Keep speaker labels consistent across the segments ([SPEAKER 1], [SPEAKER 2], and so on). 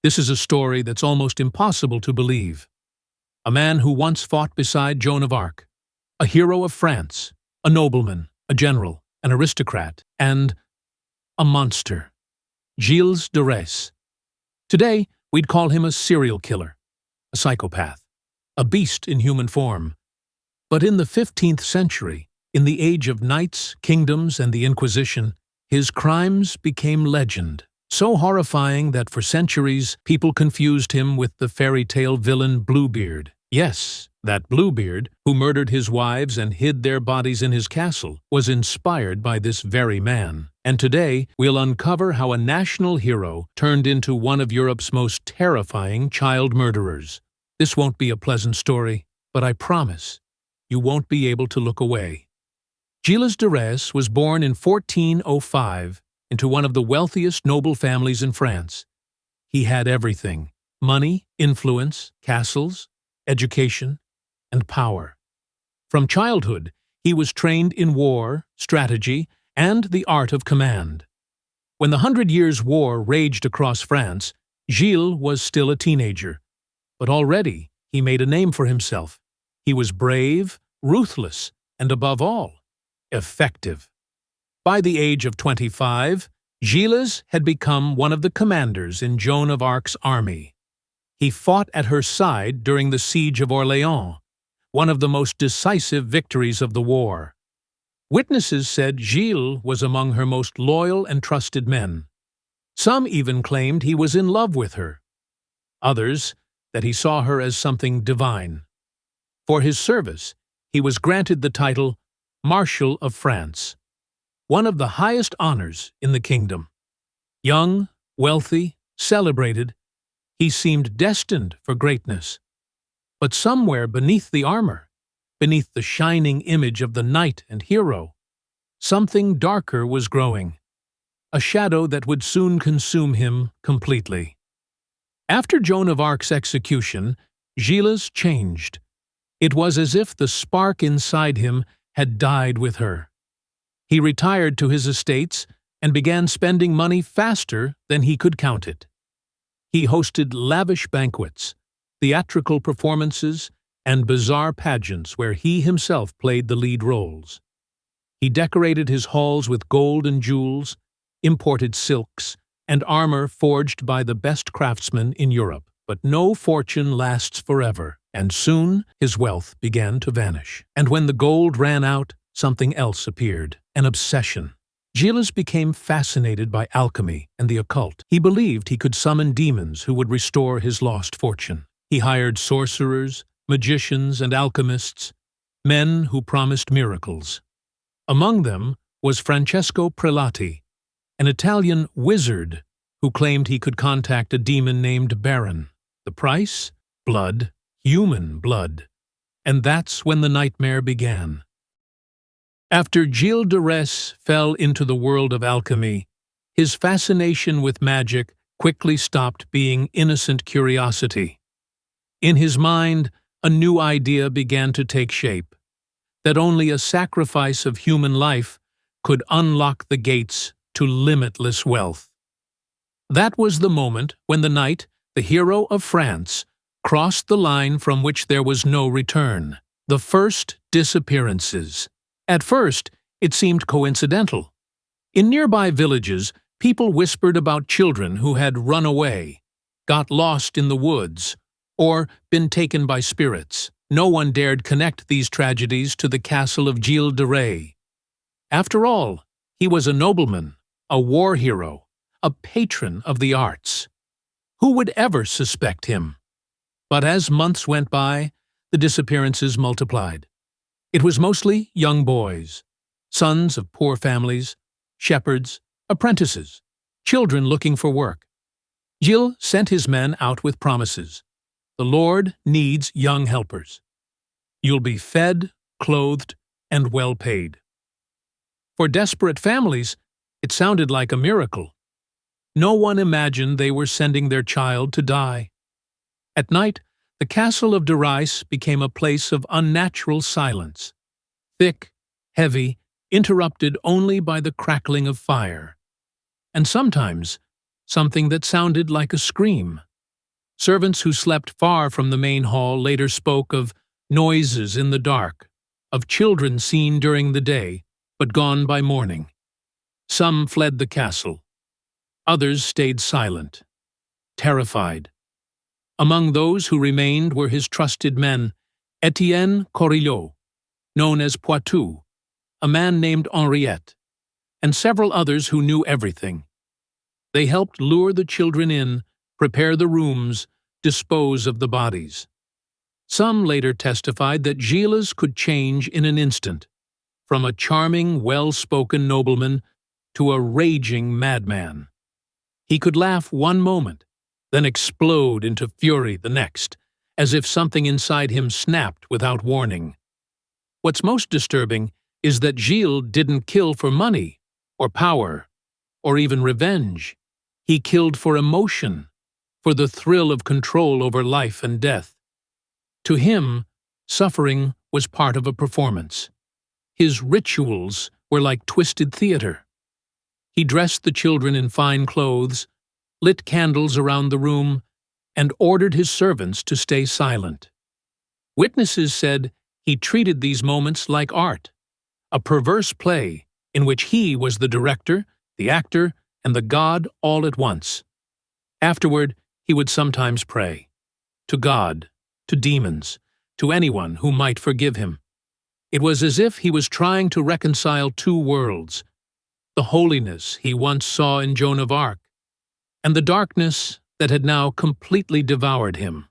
[SPEAKER 1] This is a story that's almost impossible to believe. A man who once fought beside Joan of Arc, a hero of France, a nobleman, a general, an aristocrat, and a monster. Gilles de Rais. Today, we'd call him a serial killer, a psychopath, a beast in human form. But in the 15th century, in the age of knights, kingdoms, and the Inquisition, his crimes became legend, so horrifying that for centuries people confused him with the fairy tale villain Bluebeard. Yes, that Bluebeard, who murdered his wives and hid their bodies in his castle, was inspired by this very man. And today, we'll uncover how a national hero turned into one of Europe's most terrifying child murderers. This won't be a pleasant story, but I promise you won't be able to look away. Gilles de Rais was born in 1405 into one of the wealthiest noble families in France. He had everything: money, influence, castles, education, and power. From childhood, he was trained in war, strategy, and the art of command. When the 100 Years' War raged across France, Gilles was still a teenager, but already he made a name for himself. He was brave, ruthless, and above all, effective. By the age of 25, Gilles had become one of the commanders in Joan of Arc's army. He fought at her side during the siege of Orléans, one of the most decisive victories of the war. Witnesses said Gilles was among her most loyal and trusted men. Some even claimed he was in love with her. Others, that he saw her as something divine. For his service, he was granted the title Marshal of France, one of the highest honors in the kingdom. Young, wealthy, celebrated, he seemed destined for greatness. But somewhere beneath the armor, beneath the shining image of the knight and hero, something darker was growing, a shadow that would soon consume him completely. After Joan of Arc's execution, Gilles changed. It was as if the spark inside him had died with her. He retired to his estates and began spending money faster than he could count it. He hosted lavish banquets, theatrical performances, and bizarre pageants where he himself played the lead roles. He decorated his halls with gold and jewels, imported silks, and armor forged by the best craftsmen in Europe. But no fortune lasts forever, and soon his wealth began to vanish. And when the gold ran out, something else appeared, an obsession. Gilles became fascinated by alchemy and the occult. He believed he could summon demons who would restore his lost fortune. He hired sorcerers, magicians, and alchemists, men who promised miracles. Among them was Francesco Prelati, an Italian wizard who claimed he could contact a demon named Baron. The price? Blood, human blood. And that's when the nightmare began. After Gilles de Rais fell into the world of alchemy, his fascination with magic quickly stopped being innocent curiosity. In his mind, a new idea began to take shape, that only a sacrifice of human life could unlock the gates to limitless wealth. That was the moment when the knight, the hero of France, crossed the line from which there was no return. The first disappearances. At first, it seemed coincidental. In nearby villages, people whispered about children who had run away, got lost in the woods, or been taken by spirits. No one dared connect these tragedies to the castle of Gilles de Rais. After all, he was a nobleman, a war hero, a patron of the arts. Who would ever suspect him? But as months went by, the disappearances multiplied. It was mostly young boys, sons of poor families, shepherds, apprentices, children looking for work. Gilles sent his men out with promises. The Lord needs young helpers. You'll be fed, clothed, and well paid. For desperate families, it sounded like a miracle. No one imagined they were sending their child to die. At night, the castle of de Rais became a place of unnatural silence, thick, heavy, interrupted only by the crackling of fire, and sometimes something that sounded like a scream. Servants who slept far from the main hall later spoke of noises in the dark, of children seen during the day, but gone by morning. Some fled the castle. Others stayed silent, terrified. Among those who remained were his trusted men, Etienne Corillot, known as Poitou, a man named Henriette, and several others who knew everything. They helped lure the children in, prepare the rooms, dispose of the bodies. Some later testified that Gilles could change in an instant, from a charming, well-spoken nobleman to a raging madman. He could laugh one moment, then explode into fury the next, as if something inside him snapped without warning. What's most disturbing is that Gilles didn't kill for money, or power, or even revenge. He killed for emotion, for the thrill of control over life and death. To him, suffering was part of a performance. His rituals were like twisted theater. He dressed the children in fine clothes, lit candles around the room, and ordered his servants to stay silent. Witnesses said he treated these moments like art, a perverse play in which he was the director, the actor, and the god all at once. Afterward, he would sometimes pray to God, to demons, to anyone who might forgive him. It was as if he was trying to reconcile two worlds, the holiness he once saw in Joan of Arc, and the darkness that had now completely devoured him.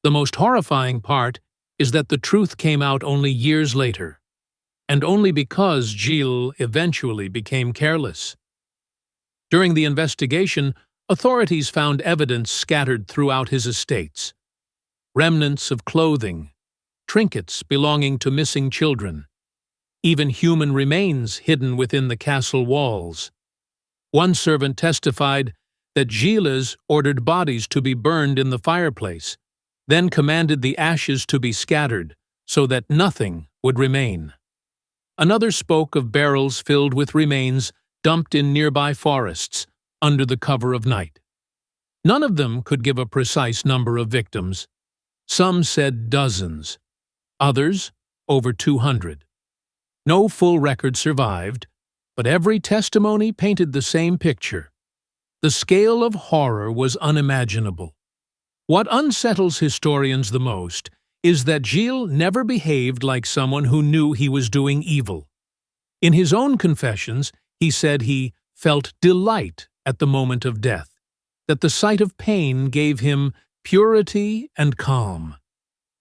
[SPEAKER 1] The most horrifying part is that the truth came out only years later, and only because Gilles eventually became careless. During the investigation, authorities found evidence scattered throughout his estates. Remnants of clothing, trinkets belonging to missing children, even human remains hidden within the castle walls. One servant testified that Gilles ordered bodies to be burned in the fireplace, then commanded the ashes to be scattered so that nothing would remain. Another spoke of barrels filled with remains dumped in nearby forests under the cover of night. None of them could give a precise number of victims. Some said dozens, others over 200. No full record survived, but every testimony painted the same picture. The scale of horror was unimaginable. What unsettles historians the most is that Gilles never behaved like someone who knew he was doing evil. In his own confessions, he said he felt delight at the moment of death, that the sight of pain gave him purity and calm.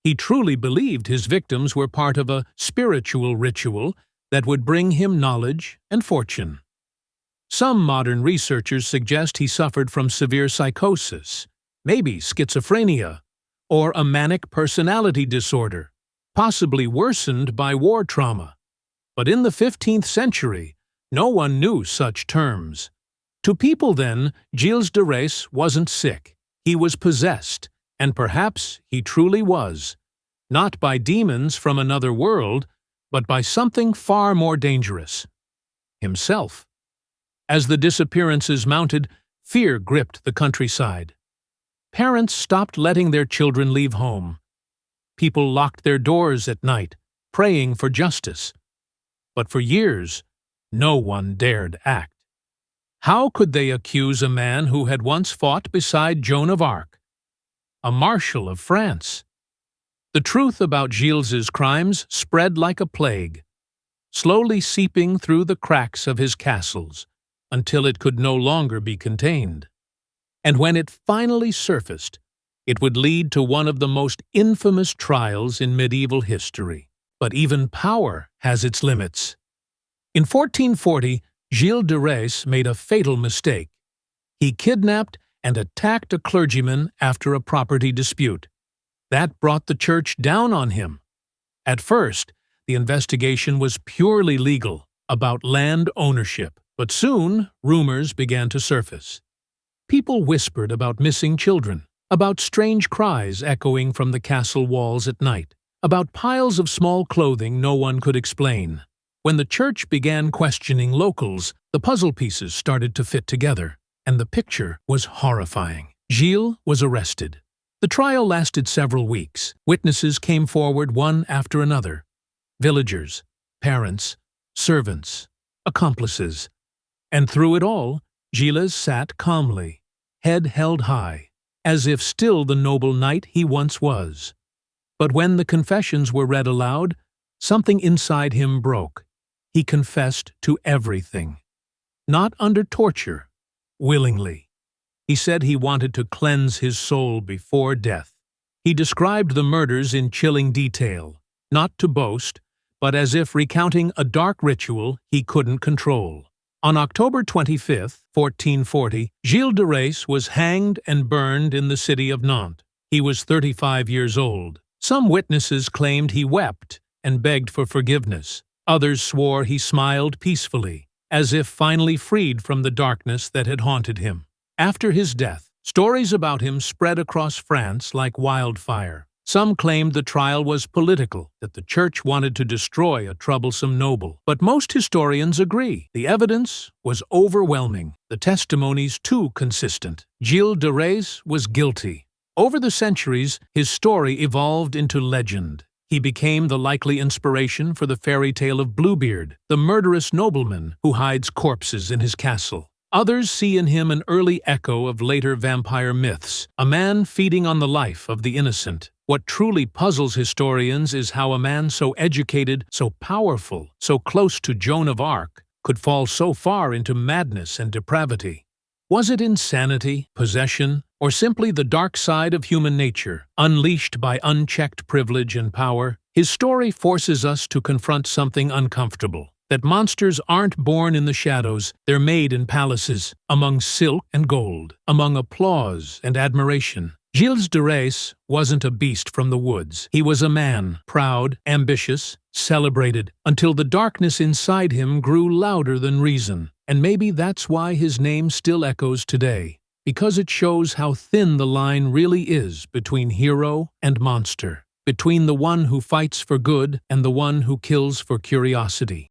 [SPEAKER 1] He truly believed his victims were part of a spiritual ritual that would bring him knowledge and fortune. Some modern researchers suggest he suffered from severe psychosis, maybe schizophrenia, or a manic personality disorder, possibly worsened by war trauma. But in the 15th century, no one knew such terms. To people then, Gilles de Rais wasn't sick. He was possessed, and perhaps he truly was, not by demons from another world, but by something far more dangerous: himself. As the disappearances mounted, fear gripped the countryside. Parents stopped letting their children leave home. People locked their doors at night, praying for justice. But for years, no one dared act. How could they accuse a man who had once fought beside Joan of Arc, a marshal of France? The truth about Gilles's crimes spread like a plague, slowly seeping through the cracks of his castles until it could no longer be contained. And when it finally surfaced, it would lead to one of the most infamous trials in medieval history. But even power has its limits. In 1440, Gilles de Rais made a fatal mistake. He kidnapped and attacked a clergyman after a property dispute. That brought the church down on him. At first, the investigation was purely legal, about land ownership, but soon rumors began to surface. People whispered about missing children, about strange cries echoing from the castle walls at night, about piles of small clothing no one could explain. When the church began questioning locals, the puzzle pieces started to fit together, and the picture was horrifying. Gilles was arrested. The trial lasted several weeks. Witnesses came forward one after another. Villagers, parents, servants, accomplices. And through it all, Gilles sat calmly, head held high, as if still the noble knight he once was. But when the confessions were read aloud, something inside him broke. He confessed to everything. Not under torture, willingly. He said he wanted to cleanse his soul before death. He described the murders in chilling detail, not to boast, but as if recounting a dark ritual he couldn't control. On October 25, 1440, Gilles de Rais was hanged and burned in the city of Nantes. He was 35 years old. Some witnesses claimed he wept and begged for forgiveness. Others swore he smiled peacefully, as if finally freed from the darkness that had haunted him. After his death, stories about him spread across France like wildfire. Some claimed the trial was political, that the church wanted to destroy a troublesome noble. But most historians agree. The evidence was overwhelming, the testimonies too consistent. Gilles de Rais was guilty. Over the centuries, his story evolved into legend. He became the likely inspiration for the fairy tale of Bluebeard, the murderous nobleman who hides corpses in his castle. Others see in him an early echo of later vampire myths, a man feeding on the life of the innocent. What truly puzzles historians is how a man so educated, so powerful, so close to Joan of Arc, could fall so far into madness and depravity. Was it insanity, possession, or simply the dark side of human nature, unleashed by unchecked privilege and power? His story forces us to confront something uncomfortable. That monsters aren't born in the shadows, they're made in palaces, among silk and gold, among applause and admiration. Gilles de Rais wasn't a beast from the woods. He was a man, proud, ambitious, celebrated, until the darkness inside him grew louder than reason. And maybe that's why his name still echoes today, because it shows how thin the line really is between hero and monster, between the one who fights for good and the one who kills for curiosity.